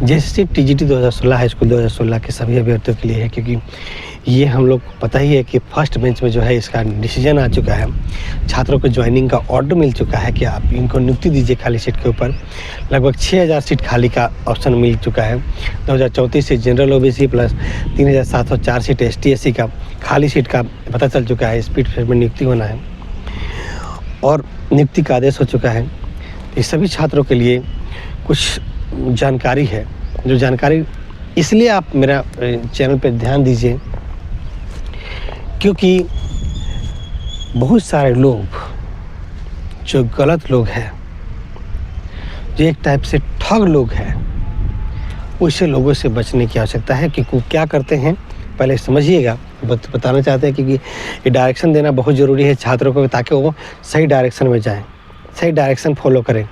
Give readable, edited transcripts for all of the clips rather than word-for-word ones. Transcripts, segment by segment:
जैसे TGT 2016 high school 2016 के सभी अभ्यर्थियों के लिए है, क्योंकि ये हम लोग पता ही है कि फर्स्ट बेंच में जो है इसका डिसीजन आ चुका है। छात्रों को ज्वाइनिंग का ऑर्डर मिल चुका है कि आप इनको नियुक्ति दीजिए खाली सीट के ऊपर। लगभग 6000 सीट खाली का ऑप्शन मिल चुका है। 2034 से general OBC plus 3704 seat ST SC का खाली सीट का पता चल चुका है। स्पीड फेज में नियुक्ति होना है और नियुक्ति का आदेश हो चुका है। इस सभी छात्रों के लिए कुछ जानकारी है, जो जानकारी इसलिए आप मेरा चैनल पे ध्यान दीजिए क्योंकि बहुत सारे लोग जो गलत लोग हैं, जो एक टाइप से ठग लोग हैं, उसे लोगों से बचने की आवश्यकता है। क्योंकि क्या करते हैं पहले समझिएगा, बताना चाहते हैं क्योंकि ये डायरेक्शन देना बहुत ज़रूरी है छात्रों को ताकि वो सही डायरेक्शन में जाएं, सही डायरेक्शन फॉलो करें।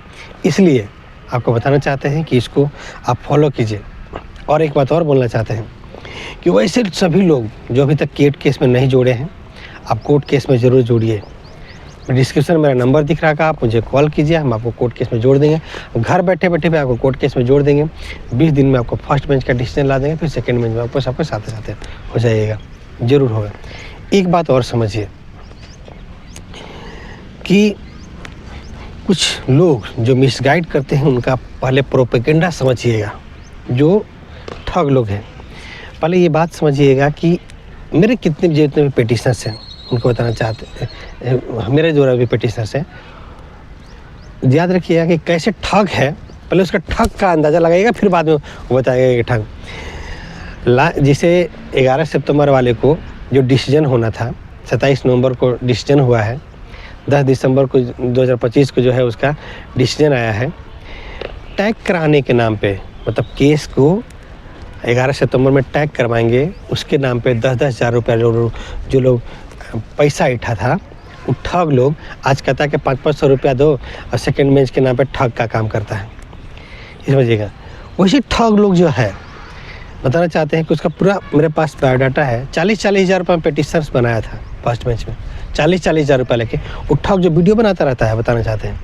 इसलिए आपको बताना चाहते हैं कि इसको आप फॉलो कीजिए। और एक बात और बोलना चाहते हैं कि वैसे सभी लोग जो अभी तक कोर्ट केस में नहीं जोड़े हैं, आप कोर्ट केस में ज़रूर जोड़िए। डिस्क्रिप्शन में मेरा नंबर दिख रहा है, आप मुझे कॉल कीजिए, हम आपको कोर्ट केस में जोड़ देंगे। घर बैठे बैठे भी आपको कोर्ट केस में जोड़ देंगे। 20 दिन में आपको फर्स्ट बेंच का डिसीजन ला देंगे, फिर सेकंड बेंच में आपको सबके साथ साथ हो जाइएगा, ज़रूर होगा। एक बात और समझिए कि कुछ लोग जो मिसगाइड करते हैं उनका पहले प्रोपेगेंडा समझिएगा। जो ठग लोग हैं, पहले ये बात समझिएगा कि मेरे जितने भी पेटिशनर्स हैं उनको बताना चाहते हैं, मेरे जो भी पेटिशनर्स हैं, याद रखिएगा कि कैसे ठग है। पहले उसका ठग का अंदाज़ा लगाइएगा, फिर बाद में वो बताइएगा कि ठग। जिसे 11 सितंबर वाले को जो डिसीजन होना था, 27 नवंबर को डिसीजन हुआ है, 10 दिसंबर को 2025 को जो है उसका डिसीजन आया है। टैग कराने के नाम पे, मतलब केस को 11 सितंबर में टैग करवाएंगे, उसके नाम पे 10-10 हज़ार रुपये जो लोग पैसा इठा था, वो ठग लोग आज कहता है कि 500-500 रुपया दो और सेकेंड बेंच के नाम पे ठग का काम करता है। समझिएगा, वैसे ठग लोग जो है बताना चाहते हैं कि उसका पूरा मेरे पास बायोडाटा है। 40-40 हज़ार रुपये में पेटिशनर्स बनाया था फर्स्ट बेंच में, 40-40 हज़ार रुपये लेके। वो ठग जो वीडियो बनाता रहता है, बताना चाहते हैं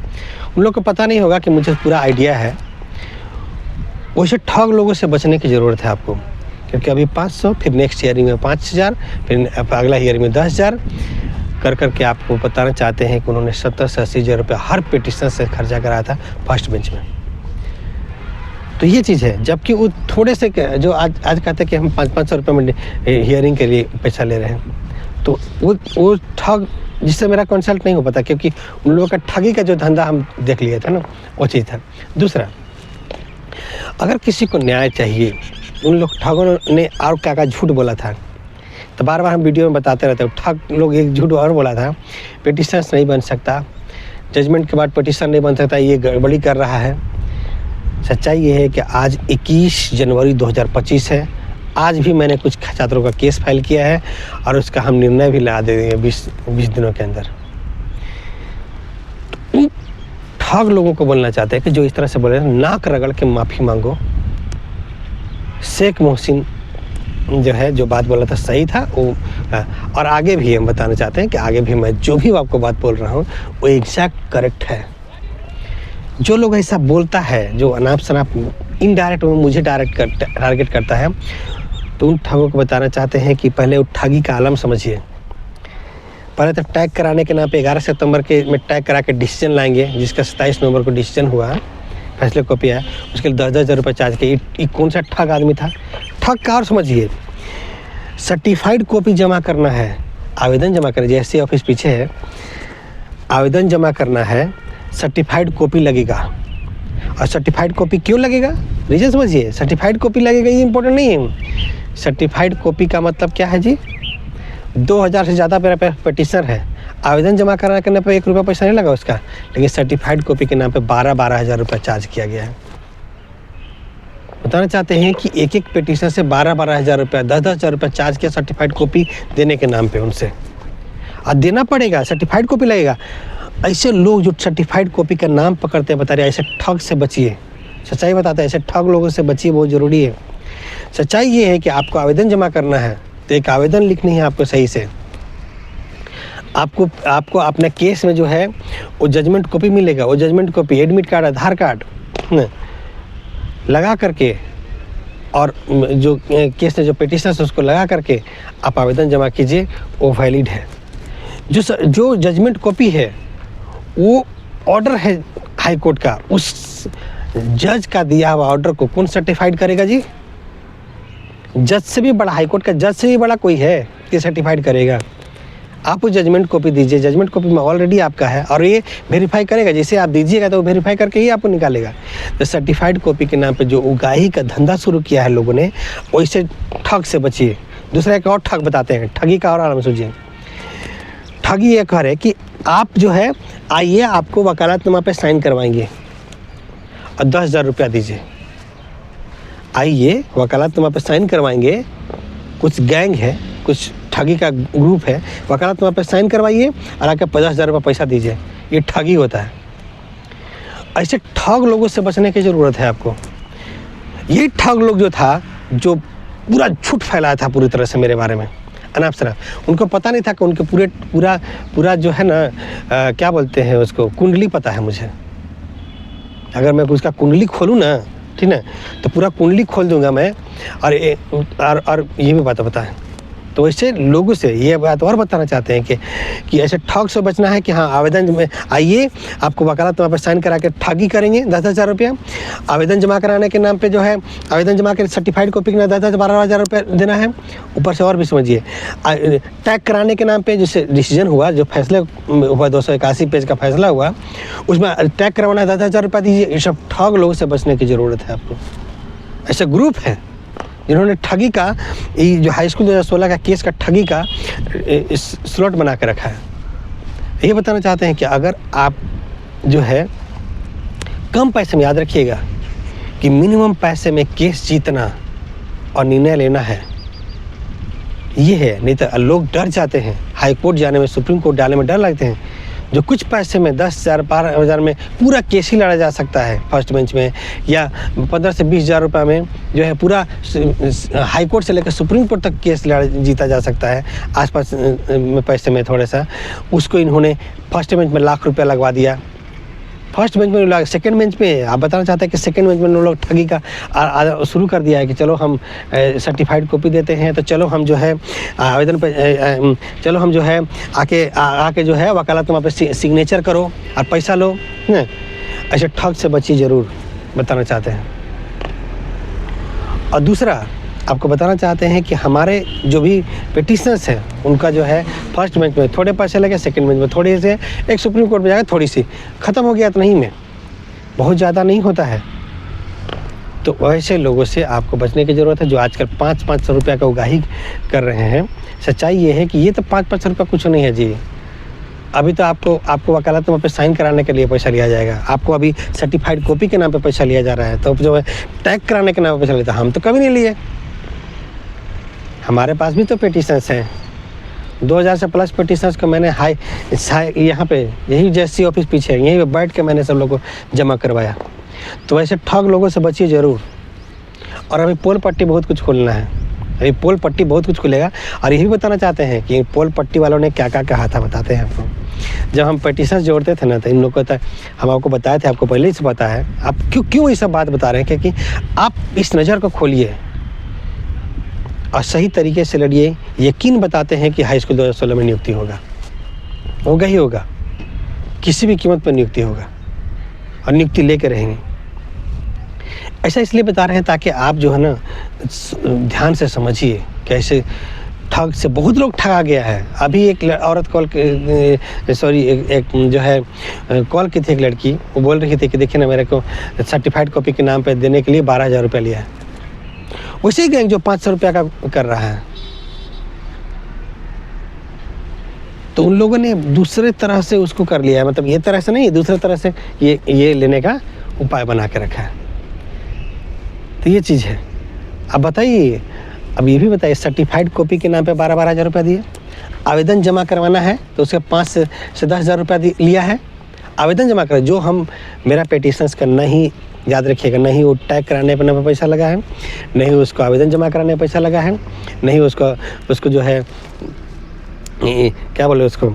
उन लोग को पता नहीं होगा कि मुझे पूरा आइडिया है। वैसे ठग लोगों से बचने की ज़रूरत है आपको, क्योंकि अभी 500, फिर नेक्स्ट ईयरिंग में 5000, फिर अगला ईयरिंग में 10,000 कर करके आपको बताना चाहते हैं कि उन्होंने 70 से 80 हज़ार रुपये हर पेटिशन से खर्चा कराया था फर्स्ट बेंच में। तो ये चीज़ है, जबकि वो थोड़े से जो आज कहते हैं कि हम 500-500 रुपये में हियरिंग के लिए पैसा ले रहे हैं, तो वो ठग जिससे मेरा कंसल्ट नहीं हो पाता, क्योंकि उन लोगों का ठगी का जो धंधा हम देख लिए थे ना, वो चीज़ था। दूसरा, अगर किसी को न्याय चाहिए, उन लोग ठगों ने और क्या झूठ बोला था, तो बार बार हम वीडियो में बताते रहते हैं। ठग लोग एक झूठ और बोला था, पेटिशनर्स नहीं बन सकता, जजमेंट के बाद पेटिशन नहीं बन सकता, ये गड़बड़ी कर रहा है। सच्चाई ये है कि आज 21 जनवरी 2025 है। आज भी मैंने कुछ छात्रों का केस फाइल किया है और उसका हम निर्णय भी ला देंगे 20 दिनों के अंदर। तो ठग लोगों को बोलना चाहते हैं कि जो इस तरह से बोले, नाक रगड़ के माफ़ी मांगो। शेख मोहसिन जो है जो बात बोला था सही था वो, और आगे भी हम बताना चाहते हैं कि आगे भी मैं जो भी आपको बात बोल रहा हूँ वो एग्जैक्ट करेक्ट है। जो लोग ऐसा बोलता है, जो अनाप शनाप इनडायरेक्ट में मुझे टारगेट करता है, तो उन ठगों को बताना चाहते हैं कि पहले वो ठगी का आलम समझिए। पहले तो टैग कराने के नाम पे 11 सितंबर के में टैग करा के डिसीजन लाएंगे, जिसका 27 नवंबर को डिसीजन हुआ, फैसले कॉपी आया, उसके लिए 10-10 हज़ार रुपये चार्ज किए। ये कौन सा ठग आदमी था? ठग का और समझिए, सर्टिफाइड कॉपी जमा करना है, आवेदन जमा करना, जैसे ऑफिस पीछे है, आवेदन जमा करना है, सर्टिफाइड कॉपी लगेगा। और सर्टिफाइड कॉपी क्यों लगेगा, रीजन समझिए। सर्टिफाइड कॉपी लगेगा ये इंपॉर्टेंट नहीं है। सर्टिफाइड कॉपी का मतलब क्या है जी? 2000 से ज़्यादा मेरा पेटिशनर है, आवेदन जमा करने पर 1 रुपया पैसा नहीं लगा उसका, लेकिन सर्टिफाइड कॉपी के नाम पे 12-12 हज़ार रुपये चार्ज किया गया है। बताना चाहते हैं कि एक पेटिशनर से 12-12 हज़ार रुपये, 10-10 हज़ार रुपये चार्ज किया सर्टिफाइड कॉपी देने के नाम पे उनसे, और देना पड़ेगा, सर्टिफाइड कॉपी लगेगा। ऐसे लोग जो सर्टिफाइड कॉपी का नाम पकड़ते हैं, बता रहे ऐसे ठग से बचिए। सच्चाई बताते हैं, ऐसे ठग लोगों से बचिए, बहुत ज़रूरी है। सच्चाई ये है कि आपको आवेदन जमा करना है तो एक आवेदन लिखनी है आपको सही से। आपको अपने केस में जो है वो जजमेंट कॉपी मिलेगा, वो जजमेंट कॉपी, एडमिट कार्ड, आधार कार्ड लगा करके और जो केस ने जो पिटिशन है उसको लगा करके आप आवेदन जमा कीजिए, वो वैलिड है। जो जजमेंट कॉपी है वो ऑर्डर है हाई कोर्ट का, उस जज का दिया हुआ ऑर्डर को कौन सर्टिफाइड करेगा जी? जज से भी बड़ा, हाई कोर्ट का जज से भी बड़ा कोई है कि सर्टिफाइड करेगा? आप वो जजमेंट कॉपी दीजिए, जजमेंट कॉपी में ऑलरेडी आपका है और ये वेरीफाई करेगा। जैसे आप दीजिएगा तो वो वेरीफाई करके ही आपको निकालेगा। तो सर्टिफाइड कॉपी के नाम पे जो उगाही का धंधा शुरू किया है लोगों ने, वैसे ठग से बचिए। दूसरा एक और ठग बताते हैं, ठगी का और आराम सोचिए। ठगी ये कह रहे कि आप जो है आइए, आपको वकालतनामा पे साइन करवाएंगे और 10,000 रुपया दीजिए। आइए वकालतनामा पे साइन करवाएंगे, कुछ गैंग है, कुछ ठगी का ग्रुप है, वकालतनामा पे साइन करवाइए और आके 50,000 रुपये पैसा दीजिए। ये ठगी होता है। ऐसे ठग लोगों से बचने की ज़रूरत है आपको। ये ठग लोग जो था, जो पूरा झूठ फैलाया था पूरी तरह से मेरे बारे में, अनाप शनाप, उनको पता नहीं था कि उनके पूरा जो है ना क्या बोलते हैं उसको, कुंडली पता है मुझे। अगर मैं उसका कुंडली खोलूँ ना, ठीक है, तो पूरा कुंडली खोल दूंगा मैं, और ये भी बात पता है। तो ऐसे लोगों से ये बात और बताना चाहते हैं कि ऐसे ठग से बचना है कि हाँ, आवेदन में आइए, आपको वकालतनामा पर साइन करा के ठगी करेंगे 10,000 रुपया। आवेदन जमा कराने के नाम पे जो है, आवेदन जमा कर सर्टिफाइड कॉपी के 10,000-12,000 रुपये देना है। ऊपर से और भी समझिए, टैग कराने के नाम पे जैसे डिसीजन हुआ, जो फैसले हुआ 281 पेज का फैसला हुआ, उसमें टैग करवाना है 10,000 रुपया दीजिए। ये सब ठग लोगों से बचने की ज़रूरत है आपको। ऐसे ग्रुप है जिन्होंने ठगी का, ये जो हाई स्कूल 2016 का केस का ठगी का स्लॉट बना के रखा है। ये बताना चाहते हैं कि अगर आप जो है कम पैसे में, याद रखिएगा कि मिनिमम पैसे में केस जीतना और निर्णय लेना है, ये है। नहीं तो लोग डर जाते हैं हाई कोर्ट जाने में, सुप्रीम कोर्ट जाने में डर लगते हैं। जो कुछ पैसे में 10,000 12,000 में पूरा केस ही लड़ा जा सकता है फर्स्ट बेंच में, या 15 से 20,000 रुपये में जो है पूरा हाई कोर्ट से लेकर सुप्रीम कोर्ट तक केस जीता जा सकता है आसपास में पैसे में थोड़ा सा। उसको इन्होंने फर्स्ट बेंच में लाख रुपया लगवा दिया। फर्स्ट बेंच में, सेकंड बेंच में आप बताना चाहते हैं कि सेकंड बेंच में लोग ठगी का शुरू कर दिया है कि चलो हम सर्टिफाइड कॉपी देते हैं, तो चलो हम जो है आवेदन पे चलो हम जो है आके जो है वकालतनामा पे सिग्नेचर करो और पैसा लो। ऐसे ठग से बचिए, ज़रूर बताना चाहते हैं। और दूसरा आपको बताना चाहते हैं कि हमारे जो भी पिटिशनर्स हैं उनका जो है फर्स्ट बेंच में थोड़े पैसे लगे, सेकंड बेंच में थोड़े से, एक सुप्रीम कोर्ट में जाकर थोड़ी सी ख़त्म हो गया, तो नहीं में बहुत ज़्यादा नहीं होता है। तो ऐसे लोगों से आपको बचने की ज़रूरत है, जो आजकल 500-500 रुपये का उगाही कर रहे हैं। सच्चाई ये है कि ये तो 500 रुपये कुछ नहीं है जी। अभी तो आपको वकालतनामा पे साइन कराने के लिए पैसा लिया जाएगा, आपको अभी सर्टिफाइड कॉपी के नाम पे पैसा लिया जा रहा है, तो जो है टैग कराने के नाम पे पैसा लेता है। हम तो कभी नहीं लिए, हमारे पास भी तो पिटिशनर्स हैं। 2000 से प्लस पिटिशनर्स को मैंने यहाँ पे यही जैसी ऑफिस पीछे है, यहीं पे बैठ के मैंने सब लोगों को जमा करवाया। तो ऐसे ठग लोगों से बचिए ज़रूर। और अभी पोल पट्टी बहुत कुछ खोलना है, अभी पोल पट्टी बहुत कुछ खुलेगा। और यही बताना चाहते हैं कि पोल पट्टी वालों ने क्या क्या कहा था, बताते हैं आपको। जब हम पिटिशन जोड़ते थे ना, तो इन लोगों को हम आपको बताए थे, आपको पहले ही से पता है। आप क्यों ये सब बात बता रहे हैं? क्योंकि आप इस नज़र को खोलिए और सही तरीके से लड़िए। यकीन बताते हैं कि हाई स्कूल 2016 में नियुक्ति होगा ही होगा, किसी भी कीमत पर नियुक्ति होगा और नियुक्ति लेके रहेंगे। ऐसा इसलिए बता रहे हैं ताकि आप जो है ना ध्यान से समझिए कि ऐसे ठग से बहुत लोग ठगा गया है। अभी एक औरत एक जो है कॉल की थी, एक लड़की, वो बोल रही थी कि देखिए ना, मेरे को सर्टिफाइड कॉपी के नाम पे देने के लिए 12,000 रुपया लिया है। वैसे ही गैंग जो 500 रुपया का कर रहा है, तो उन लोगों ने दूसरे तरह से उसको कर लिया है। मतलब ये तरह से नहीं, दूसरे तरह से ये लेने का उपाय बना के रखा है। तो ये चीज़ है। अब बताइए, अब ये भी बताइए, सर्टिफाइड कॉपी के नाम पे 12,000 रुपया दिए। आवेदन जमा करवाना है तो उसके 5 से 10,000 रुपया लिया है। आवेदन जमा कर, जो हम मेरा पिटिशन्स का नहीं, याद रखिएगा, नहीं वो टैग कराने पर पैसा लगा है, नहीं उसको आवेदन जमा कराने में पैसा लगा है, नहीं उसको जो है क्या बोले उसको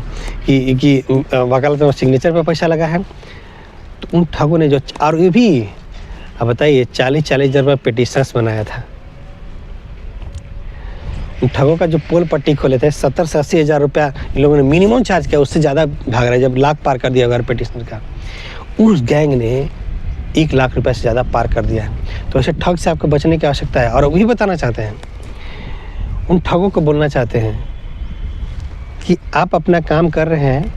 कि वकालत में सिग्नेचर पर पैसा लगा है। तो उन ठगों ने जो, और ये भी अब बताइए 40,000 रुपये पिटिशन्स बनाया था, उन ठगों का जो पोल पट्टी खोले थे 70 से 80 हज़ार रुपया इन लोगों ने मिनिमम चार्ज किया, उससे ज़्यादा भाग रहा है। जब लाख पार कर दिया अगर पिटिशनर का, उस गैंग ने 1 लाख रुपये से ज़्यादा पार कर दिया है। तो ऐसे ठग से आपको बचने की आवश्यकता है। और वही बताना चाहते हैं, उन ठगों को बोलना चाहते हैं कि आप अपना काम कर रहे हैं,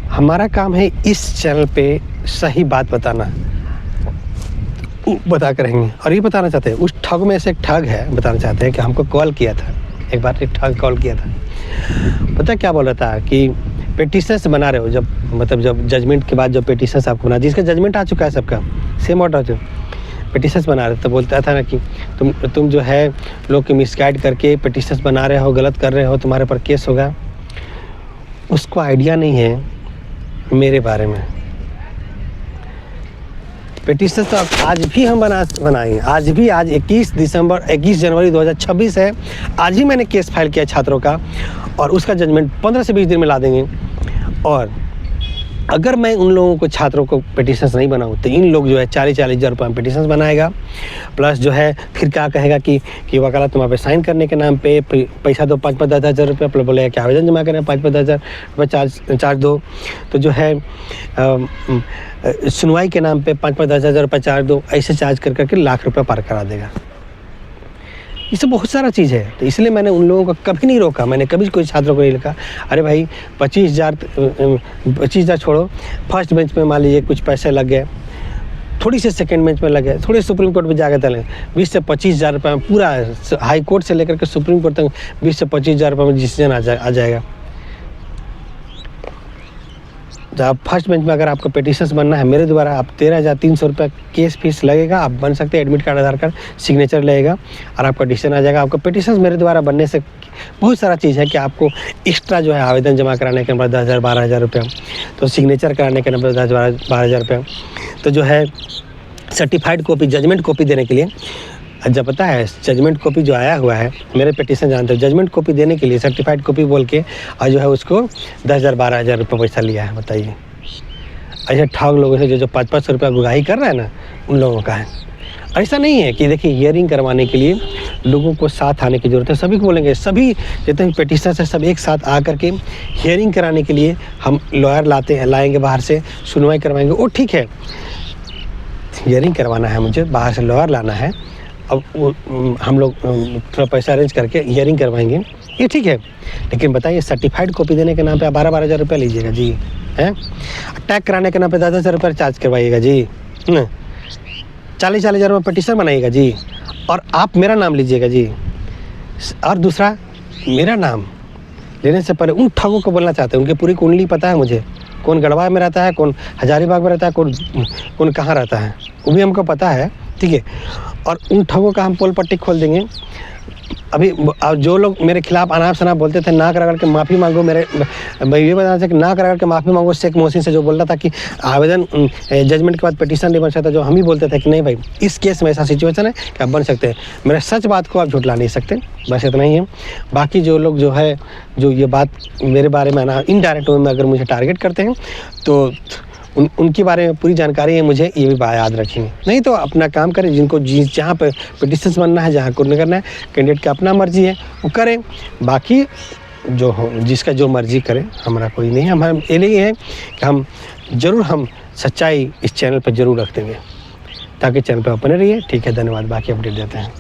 हमारा काम है इस चैनल पे सही बात बताना, बता कर रहेंगे। और ये बताना चाहते हैं, उस ठग में से एक ठग है, बताना चाहते हैं कि हमको कॉल किया था एक बार, एक ठग कॉल किया था। पता क्या बोल रहा था कि पिटिशनर्स बना रहे हो, जब मतलब जब जजमेंट के बाद जो पिटिशनर्स आपको बना, जिसका जजमेंट आ चुका है सबका सेम ऑर्डर, जो पिटिशनर्स बना रहे, तो बोलता था ना कि तुम जो है लोग के मिसगाइड करके पिटिशनर्स बना रहे हो, गलत कर रहे हो, तुम्हारे पर केस होगा। उसको आइडिया नहीं है मेरे बारे में। पिटिशनर्स तो आज भी हम बनाएंगे, आज 21 जनवरी 2026 है, आज ही मैंने केस फाइल किया छात्रों का, और उसका जजमेंट 15 से 20 दिन में ला देंगे। और अगर मैं उन लोगों को, छात्रों को पिटिशनर्स नहीं बनाऊँ, तो इन लोग जो है 40 हज़ार रुपये में पिटिशनर्स बनाएगा, प्लस जो है फिर क्या कहेगा कि वकालत तुम पे साइन करने के नाम पे पैसा दो 5-10 हज़ार रुपये, प्लस बोलेगा कि आवेदन जमा करें 5-10 हज़ार रुपये चार्ज दो, तो जो है सुनवाई के नाम पे 5-10 हज़ार रुपये चार्ज दो, ऐसे चार्ज कर करके लाख रुपये पार करा देगा। इससे बहुत सारा चीज़ है। तो इसलिए मैंने उन लोगों को कभी नहीं रोका, मैंने कभी कोई छात्रों को नहीं लिखा अरे भाई 25,000 छोड़ो, फर्स्ट बेंच में मान लीजिए कुछ पैसे लग गए, थोड़ी से सेकंड बेंच में लगे, थोड़े सुप्रीम कोर्ट में जाकर तलें 20 से 25 हज़ार रुपये में, पूरा हाई कोर्ट से लेकर के सुप्रीम कोर्ट तक 20 से 25 हज़ार रुपये में डिसीजन आ जाएगा। जब फर्स्ट बेंच में अगर आपको पिटिशनर्स बनना है मेरे द्वारा, आप 13,300 रुपये केस फीस लगेगा, आप बन सकते हैं, एडमिट कार्ड, आधार कार्ड, सिग्नेचर लगेगा और आपका डिसीजन आ जाएगा। आपका पिटिशनर्स मेरे द्वारा बनने से बहुत सारा चीज़ है कि आपको एक्स्ट्रा जो है आवेदन जमा कराने के नंबर 10,000-12,000 रुपये, तो सिग्नेचर कराने के नंबर 10,000-12,000 रुपये, तो जो है सर्टिफाइड कॉपी, जजमेंट कॉपी देने के लिए, जब पता है जजमेंट कॉपी जो आया हुआ है, मेरे पिटिशन जानते हो, जजमेंट कॉपी देने के लिए सर्टिफाइड कॉपी बोल के और जो है उसको 10,000-12,000 रुपये पैसा लिया है। बताइए, ऐसे ठग लोगों से जो 500 रुपये गुगाही कर रहा है ना, उन लोगों का है। ऐसा नहीं है कि देखिए हियरिंग करवाने के लिए लोगों को साथ आने की ज़रूरत है, सभी को बोलेंगे, सभी जितने पिटिशनर्स हैं सब एक साथ आ करके हियरिंग कराने के लिए हम लॉयर लाएंगे बाहर से, सुनवाई करवाएंगे, वो ठीक है। हियरिंग करवाना है मुझे, बाहर से लॉयर लाना है, अब हम लोग थोड़ा पैसा अरेंज करके हियरिंग करवाएंगे, ये ठीक है। लेकिन बताइए सर्टिफाइड कॉपी देने के नाम पे आप 12-12 हज़ार रुपये लीजिएगा जी, हैं? टैग कराने के नाम पे 10,000 रुपये चार्ज करवाइएगा जी, 40-40 हज़ार रुपये पिटिशन बनाइएगा जी, और आप मेरा नाम लीजिएगा जी। और दूसरा, मेरा नाम लेने से पहले उन ठगों को बोलना चाहते हैं, उनकी पूरी कुंडली पता है मुझे, कौन गढ़वा में रहता है, कौन हजारीबाग में रहता है, कौन कहाँ रहता है, वो भी हमको पता है, ठीक है। और उन ठगों का हम पोल पट्टी खोल देंगे। अभी जो लोग मेरे खिलाफ अनाप शनाप बोलते थे, नाक रगड़ के माफ़ी मांगो, मैं ये बताना चाहिए कि नाक रगड़ के माफ़ी मांगो शेख मोहसिन से, जो बोल रहा था कि आवेदन जजमेंट के बाद पिटीशन नहीं बन सकता, जो हम ही बोलते थे कि नहीं भाई इस केस में ऐसा सिचुएशन है कि आप बन सकते हैं। मेरे सच बात को आप झुठला नहीं सकते, बस इतना ही है। बाकी जो लोग जो है जो ये बात मेरे बारे में ना इनडायरेक्ट वे में अगर मुझे टारगेट करते हैं तो उनके बारे में पूरी जानकारी है मुझे, ये भी बात याद रखेंगे। नहीं तो अपना काम करें, जिनको जहाँ पर पिटिशन बनना है, जहाँ कुछ करना है, कैंडिडेट का अपना मर्जी है वो करें, बाकी जो हो जिसका जो मर्जी करे, हमारा कोई नहीं है। हमारा ये है कि हम सच्चाई इस चैनल पर ज़रूर रख देंगे, ताकि चैनल पर अपने रहिए। ठीक है, धन्यवाद। बाकी अपडेट देते हैं।